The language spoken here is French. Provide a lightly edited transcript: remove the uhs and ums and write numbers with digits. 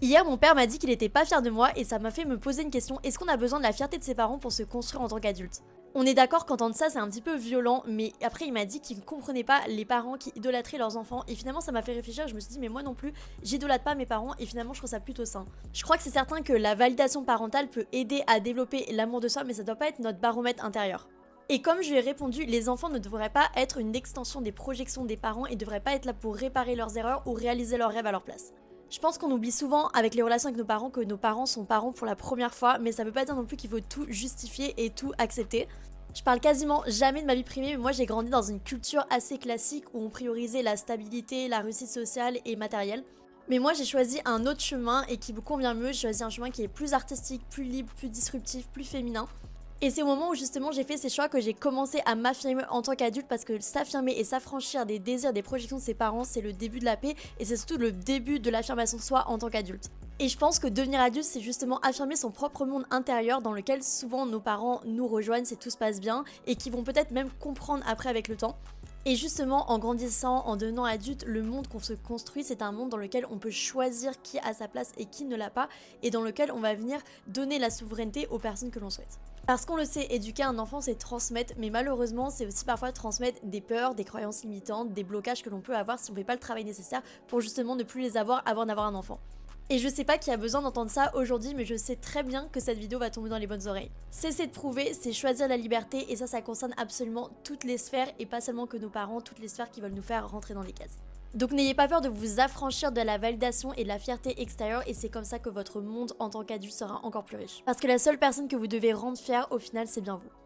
Hier, mon père m'a dit qu'il était pas fier de moi et ça m'a fait me poser une question, est-ce qu'on a besoin de la fierté de ses parents pour se construire en tant qu'adulte? On est d'accord qu'entendre ça c'est un petit peu violent, mais après il m'a dit qu'il ne comprenait pas les parents qui idolâtraient leurs enfants et finalement ça m'a fait réfléchir, je me suis dit mais moi non plus, j'idolâtre pas mes parents et finalement je trouve ça plutôt sain. Je crois que c'est certain que la validation parentale peut aider à développer l'amour de soi mais ça doit pas être notre baromètre intérieur. Et comme je lui ai répondu, les enfants ne devraient pas être une extension des projections des parents et devraient pas être là pour réparer leurs erreurs ou réaliser leurs rêves à leur place. Je pense qu'on oublie souvent avec les relations avec nos parents que nos parents sont parents pour la première fois, mais ça veut pas dire non plus qu'il faut tout justifier et tout accepter. Je parle quasiment jamais de ma vie privée, mais moi j'ai grandi dans une culture assez classique où on priorisait la stabilité, la réussite sociale et matérielle. Mais moi j'ai choisi un autre chemin et qui me convient mieux, j'ai choisi un chemin qui est plus artistique, plus libre, plus disruptif, plus féminin. Et c'est au moment où justement j'ai fait ces choix que j'ai commencé à m'affirmer en tant qu'adulte parce que s'affirmer et s'affranchir des désirs, des projections de ses parents, c'est le début de la paix et c'est surtout le début de l'affirmation de soi en tant qu'adulte. Et je pense que devenir adulte, c'est justement affirmer son propre monde intérieur dans lequel souvent nos parents nous rejoignent si tout se passe bien et qui vont peut-être même comprendre après avec le temps. Et justement, en grandissant, en devenant adulte, le monde qu'on se construit, c'est un monde dans lequel on peut choisir qui a sa place et qui ne l'a pas, et dans lequel on va venir donner la souveraineté aux personnes que l'on souhaite. Parce qu'on le sait, éduquer un enfant, c'est transmettre, mais malheureusement, c'est aussi parfois transmettre des peurs, des croyances limitantes, des blocages que l'on peut avoir si on ne fait pas le travail nécessaire pour justement ne plus les avoir avant d'avoir un enfant. Et je sais pas qui a besoin d'entendre ça aujourd'hui, mais je sais très bien que cette vidéo va tomber dans les bonnes oreilles. Cesser de prouver, c'est choisir la liberté, et ça concerne absolument toutes les sphères, et pas seulement que nos parents, toutes les sphères qui veulent nous faire rentrer dans des cases. Donc n'ayez pas peur de vous affranchir de la validation et de la fierté extérieure, et c'est comme ça que votre monde en tant qu'adulte sera encore plus riche. Parce que la seule personne que vous devez rendre fière, au final, c'est bien vous.